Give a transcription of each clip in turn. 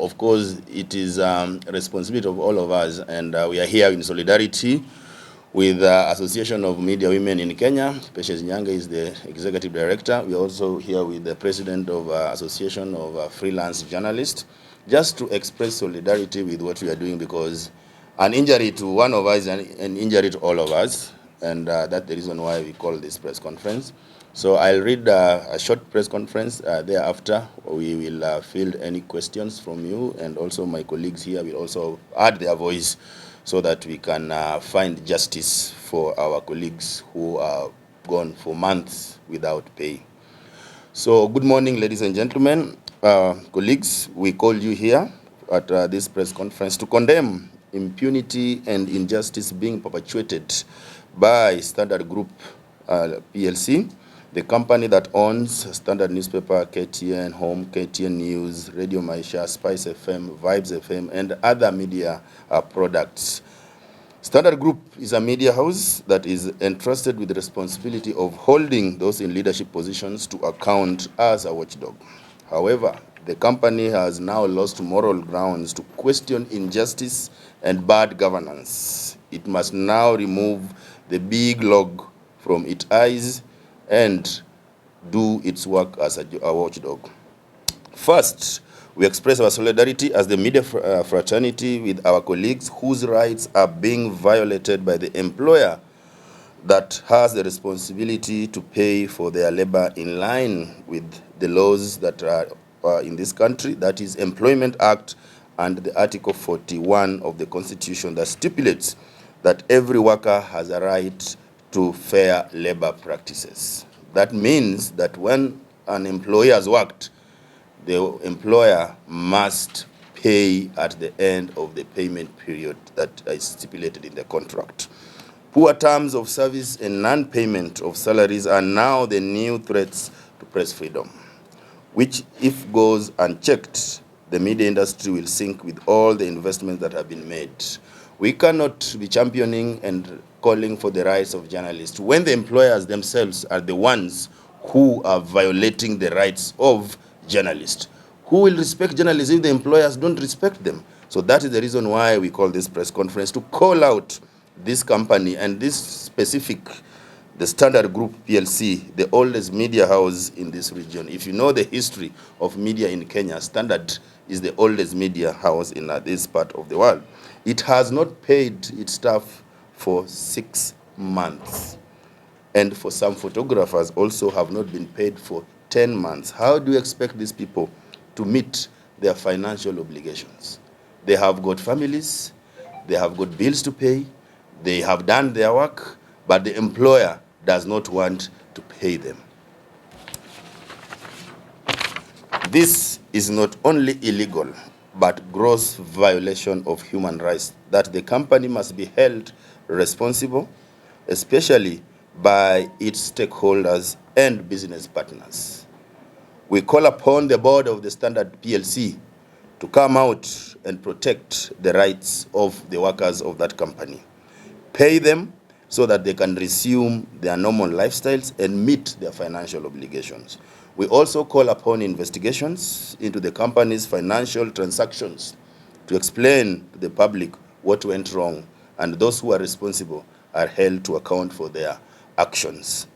of course, it is responsibility of all of us, and we are here in solidarity with the Association of Media Women in Kenya. Patience Nyange is the Executive Director. We are also here with the President of Association of Freelance Journalists, just to express solidarity with what we are doing, because an injury to one of us is an injury to all of us, and that's the reason why we call this press conference. So I'll read a short press conference. Thereafter, we will field any questions from you, and also my colleagues here will also add their voice so that we can find justice for our colleagues who are gone for months without pay. So good morning, ladies and gentlemen. Colleagues, we called you here at this press conference to condemn impunity and injustice being perpetuated by Standard Group PLC, the company that owns Standard Newspaper, KTN Home, KTN News, Radio Maisha, Spice FM, Vibes FM, and other media products. Standard Group is a media house that is entrusted with the responsibility of holding those in leadership positions to account as a watchdog. However, the company has now lost moral grounds to question injustice and bad governance. It must now remove the big log from its eyes and do its work as a watchdog. First, we express our solidarity as the media fraternity with our colleagues whose rights are being violated by the employer that has the responsibility to pay for their labor in line with the laws that are in this country, that is Employment Act and the Article 41 of the Constitution that stipulates that every worker has a right to fair labor practices. That means that when an employee has worked, the employer must pay at the end of the payment period that is stipulated in the contract. Poor terms of service and non-payment of salaries are now the new threats to press freedom, which, if goes unchecked, the media industry will sink with all the investments that have been made. We cannot be championing and calling for the rights of journalists when the employers themselves are the ones who are violating the rights of journalists. Who will respect journalists if the employers don't respect them? So that is the reason why we call this press conference, to call out this company and this specific, the Standard Group PLC, the oldest media house in this region. If you know the history of media in Kenya, Standard is the oldest media house in this part of the world. It has not paid its staff for 6 months. And for some photographers also have not been paid for 10 months. How do you expect these people to meet their financial obligations? They have got families, they have got bills to pay, they have done their work, but the employer does not want to pay them. This is not only illegal, but gross violation of human rights that the company must be held responsible, especially by its stakeholders and business partners. We call upon the board of the Standard PLC to come out and protect the rights of the workers of that company. Pay them so that they can resume their normal lifestyles and meet their financial obligations. We also call upon investigations into the company's financial transactions to explain to the public what went wrong, and those who are responsible are held to account for their actions.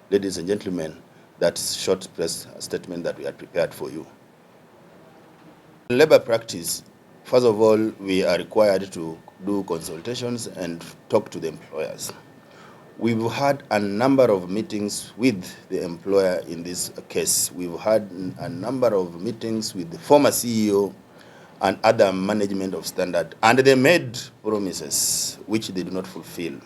Ladies and gentlemen, that's short press statement that we had prepared for you. In labor practice, first of all, we are required to do consultations and talk to the employers. We've had a number of meetings with the employer in this case. We've had a number of meetings with the former CEO and other management of Standard, and they made promises which they do not fulfill.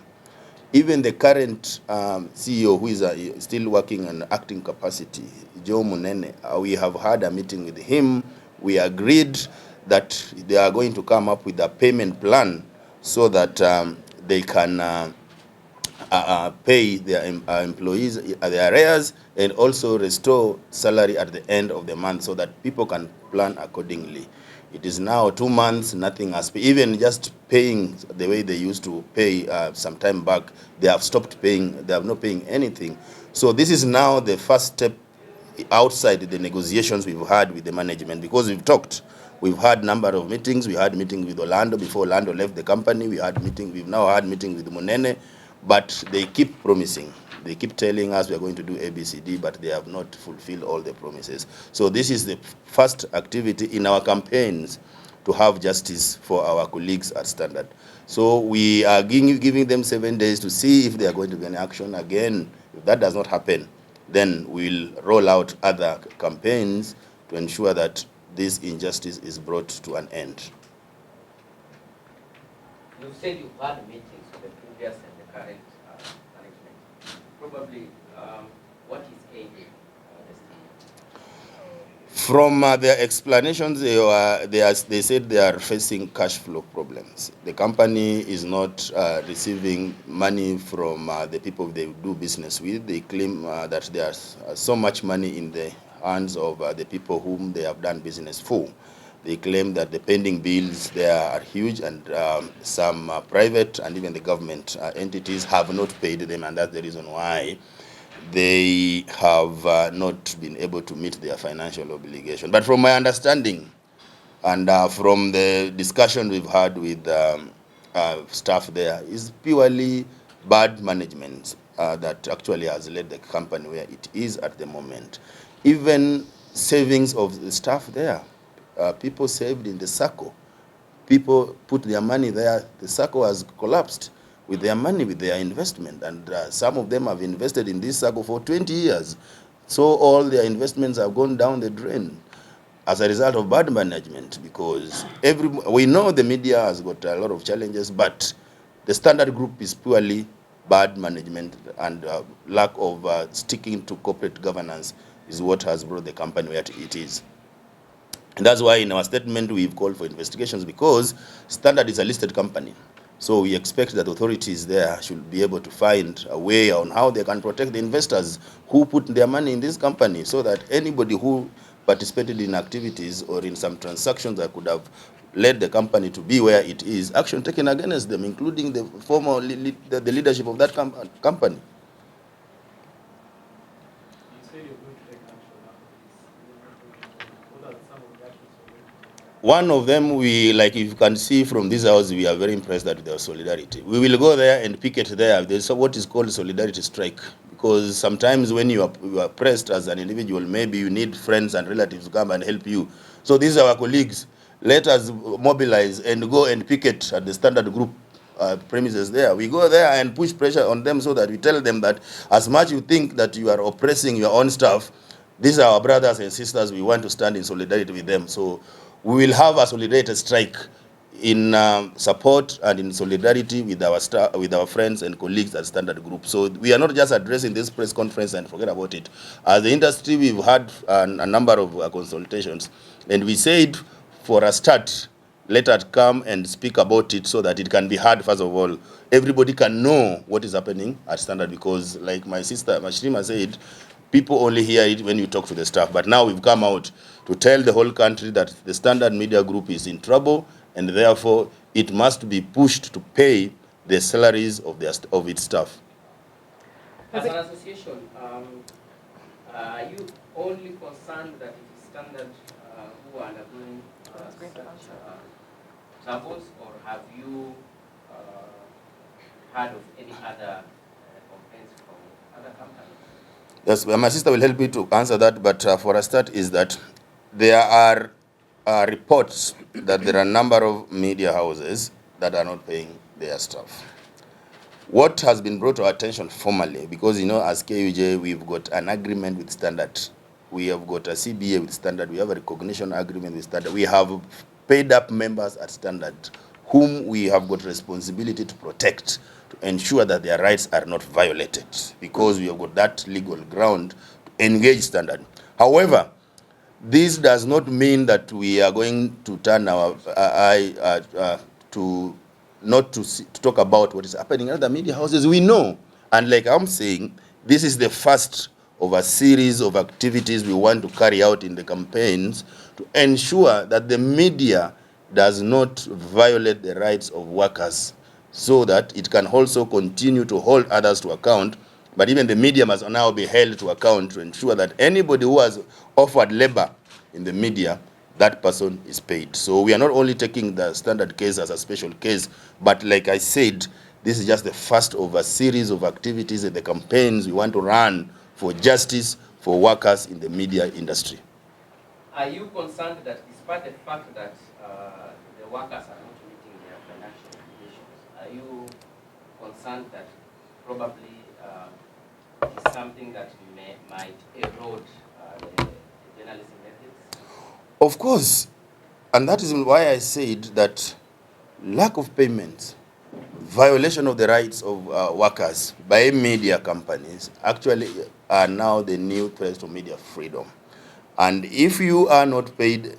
Even the current CEO, who is still working in acting capacity, Joe Munene, we have had a meeting with him. We agreed that they are going to come up with a payment plan so that they can pay their employees their arrears and also restore salary at the end of the month so that people can plan accordingly. It is now 2 months, nothing has paid. Even just paying the way they used to pay some time back, they have stopped paying, they have not paying anything. So this is now the first step outside the negotiations we've had with the management, because we've talked We've had number of meetings. We had meeting with Orlando before Orlando left the company. We've now had meeting with Munene, but they keep promising. They keep telling us we are going to do ABCD, but they have not fulfilled all the promises. So this is the first activity in our campaigns to have justice for our colleagues at Standard. So we are giving them 7 days to see if they are going to be in action again. If that does not happen, then we'll roll out other campaigns to ensure that this injustice is brought to an end. You said you've had meetings with the previous and the current management. Probably, what is aiding From their explanations, they said they are facing cash flow problems. The company is not receiving money from the people they do business with. They claim that there's so much money in the hands of the people whom they have done business for. They claim that the pending bills there are huge, and some private and even the government entities have not paid them, and that's the reason why they have not been able to meet their financial obligation. But from my understanding, and from the discussion we've had with staff there, is purely bad management that actually has led the company where it is at the moment. Even savings of the staff there, people saved in the SACCO. People put their money there. The SACCO has collapsed with their money, with their investment, and some of them have invested in this SACCO for 20 years. So all their investments have gone down the drain as a result of bad management, because we know the media has got a lot of challenges, but the Standard Group is purely bad management, and lack of sticking to corporate governance is what has brought the company where it is. And that's why in our statement we've called for investigations, because Standard is a listed company. So we expect that authorities there should be able to find a way on how they can protect the investors who put their money in this company, so that anybody who participated in activities or in some transactions that could have led the company to be where it is, action taken against them, including the former the leadership of that company. One of them, like if you can see from this house, we are very impressed at their solidarity. We will go there and picket there. There's what is called solidarity strike, because sometimes when you are pressed as an individual, maybe you need friends and relatives to come and help you. So these are our colleagues. Let us mobilize and go and picket at the Standard Group premises there. We go there and push pressure on them, so that we tell them that as much you think that you are oppressing your own staff, these are our brothers and sisters. We want to stand in solidarity with them. So we will have a solidarity strike in support and in solidarity with our friends and colleagues at Standard Group. So we are not just addressing this press conference and forget about it. As the industry, we've had a number of consultations, and we said, for a start, let us come and speak about it, so that it can be heard. First of all, everybody can know what is happening at Standard, because like my sister Mashrima said, people only hear it when you talk to the staff. But now we've come out to tell the whole country that the Standard Media Group is in trouble, and therefore it must be pushed to pay the salaries of its staff. As an association, are you only concerned that it is Standard who are undergoing such troubles, or have you heard of any other complaints from other companies? Yes, my sister will help me to answer that, but for a start is that there are reports that there are a number of media houses that are not paying their staff. What has been brought to our attention formally, because as KUJ we've got an agreement with Standard, we have got a CBA with Standard, we have a recognition agreement with Standard, we have paid up members at Standard whom we have got responsibility to protect, to ensure that their rights are not violated, because we have got that legal ground to engage Standard. However, this does not mean that we are going to turn our eye to talk about what is happening in other media houses. We know, and like I'm saying, this is the first of a series of activities we want to carry out in the campaigns to ensure that the media does not violate the rights of workers, so that it can also continue to hold others to account. But even the media must now be held to account to ensure that anybody who has offered labor in the media that person is paid. So we are not only taking the standard case as a special case, but like I said, this is just the first of a series of activities and the campaigns we want to run for justice for workers in the media industry. Are you concerned that despite the fact that the workers are not meeting their financial obligations, are you concerned that probably it's something that might erode the journalism ethics? Of course, and that is why I said that lack of payment, violation of the rights of workers by media companies actually are now the new threats to media freedom. And if you are not paid,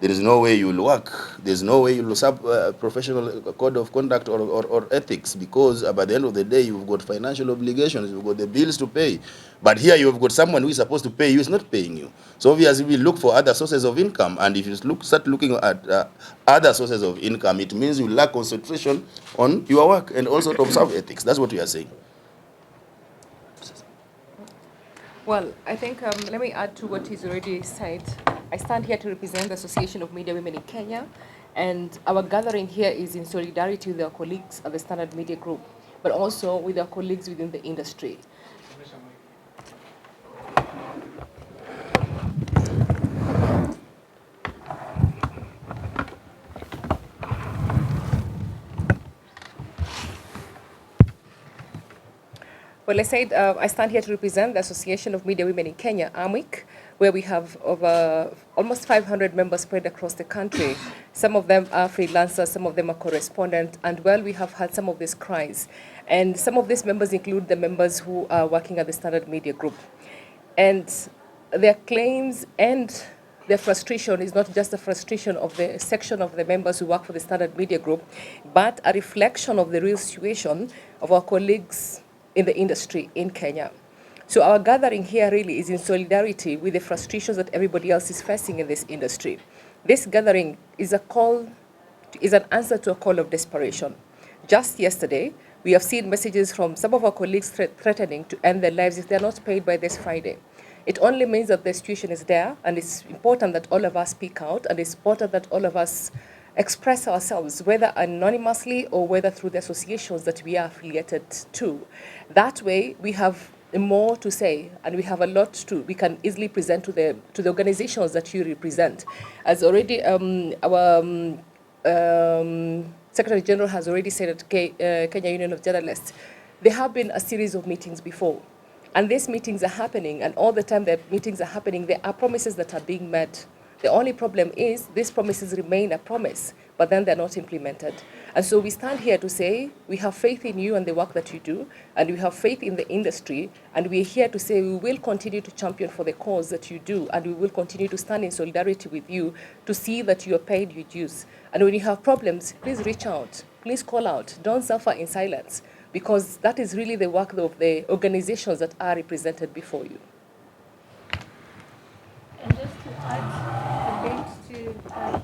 there is no way you will work. There's no way you will sub professional code of conduct or ethics, because by the end of the day, you've got financial obligations, you've got the bills to pay. But here you've got someone who is supposed to pay you is not paying you. So obviously we look for other sources of income. And if you start looking at other sources of income, it means you lack concentration on your work and also to observe ethics. That's what we are saying. Well, I think let me add to what he's already said. I stand here to represent the Association of Media Women in Kenya, and our gathering here is in solidarity with our colleagues at the Standard Media Group, but also with our colleagues within the industry. Well, I said I stand here to represent the Association of Media Women in Kenya, AMWIC, where we have over almost 500 members spread across the country. Some of them are freelancers, some of them are correspondents, and well, we have had some of these cries. And some of these members include the members who are working at the Standard Media Group. And their claims and their frustration is not just a frustration of the section of the members who work for the Standard Media Group, but a reflection of the real situation of our colleagues in the industry in Kenya. So our gathering here really is in solidarity with the frustrations that everybody else is facing in this industry. This gathering is an answer to a call of desperation. Just yesterday, we have seen messages from some of our colleagues threatening to end their lives if they're not paid by this Friday. It only means that the situation is there, and it's important that all of us speak out, and it's important that all of us express ourselves, whether anonymously or whether through the associations that we are affiliated to. That way, we have more to say, and we have a lot we can easily present to the organizations that you represent. As already our Secretary General has already said at Kenya Union of Journalists, there have been a series of meetings before. And these meetings are happening, and all the time that meetings are happening, there are promises that are being met. The only problem is these promises remain a promise, but then they're not implemented. And so we stand here to say we have faith in you and the work that you do, and we have faith in the industry, and we're here to say we will continue to champion for the cause that you do, and we will continue to stand in solidarity with you to see that you are paid your dues. And when you have problems, please reach out, please call out, don't suffer in silence, because that is really the work of the organizations that are represented before you. And just to add a bit to that,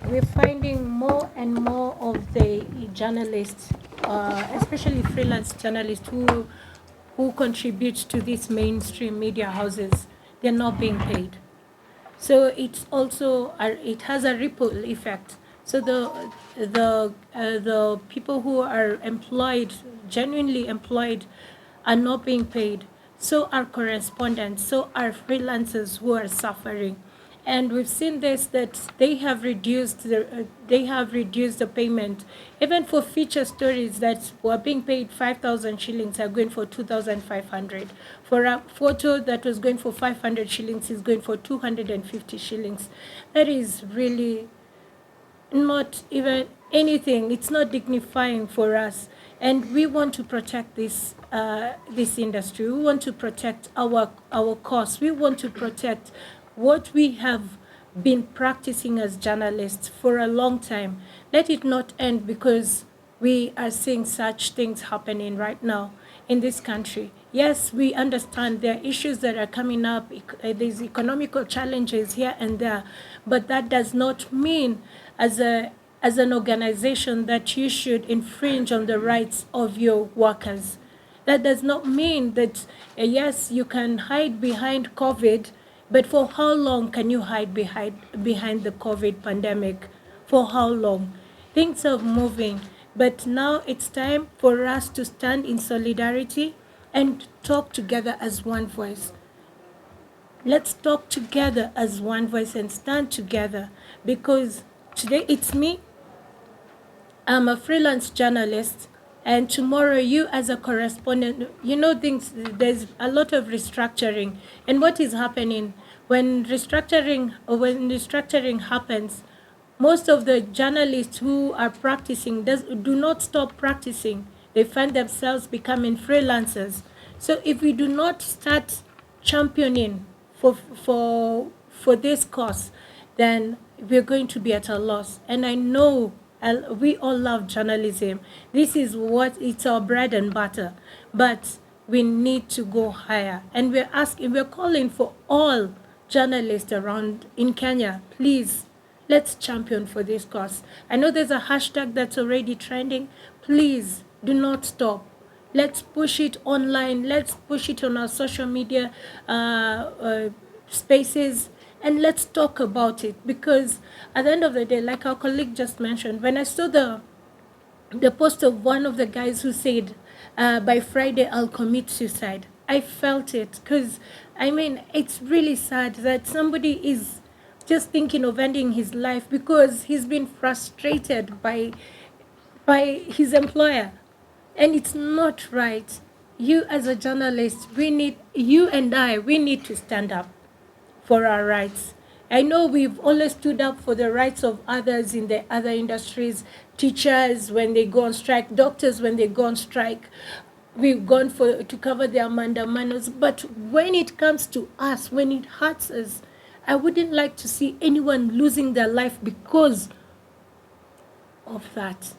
we're finding more and more of the journalists, especially freelance journalists who contribute to these mainstream media houses, they're not being paid. So it's also it has a ripple effect. So the people who are employed, genuinely employed, are not being paid. So are correspondents. So are freelancers who are suffering. And we've seen this, that they have reduced the payment. Even for feature stories that were being paid 5,000 shillings are going for 2,500. For a photo that was going for 500 shillings is going for 250 shillings. That is really not even anything. It's not dignifying for us. And we want to protect this industry. We want to protect our cause. We want to protect what we have been practicing as journalists for a long time. Let it not end because we are seeing such things happening right now in this country. Yes, we understand there are issues that are coming up. There's economical challenges here and there, but that does not mean as an organization that you should infringe on the rights of your workers. That does not mean that, yes, you can hide behind COVID, but for how long can you hide behind the COVID pandemic? For how long? Things are moving, but now it's time for us to stand in solidarity and talk together as one voice. Let's talk together as one voice and stand together, because today it's me. I'm a freelance journalist, and tomorrow you as a correspondent, there's a lot of restructuring. And what is happening when restructuring happens, most of the journalists who are practicing do not stop practicing. They find themselves becoming freelancers. So if we do not start championing for this cause, then we're going to be at a loss. And I know we all love journalism. This is it's our bread and butter. But we need to go higher. And we're calling for all journalists around in Kenya, please, let's champion for this cause. I know there's a hashtag that's already trending. Please do not stop. Let's push it online. Let's push it on our social media spaces, and let's talk about it. Because at the end of the day, like our colleague just mentioned, when I saw the post of one of the guys who said, by Friday I'll commit suicide, I felt it. Because, I mean, it's really sad that somebody is just thinking of ending his life because he's been frustrated by his employer. And it's not right. You as a journalist, we need to stand up for our rights. I know we've always stood up for the rights of others in the other industries, teachers when they go on strike, doctors when they go on strike. We've gone to cover their mandamanos. But when it comes to us, when it hurts us, I wouldn't like to see anyone losing their life because of that.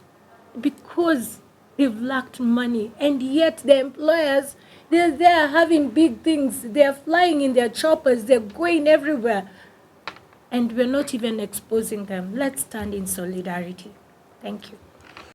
Because they've lacked money, and yet the employers, they're there having big things. They're flying in their choppers. They're going everywhere. And we're not even exposing them. Let's stand in solidarity. Thank you.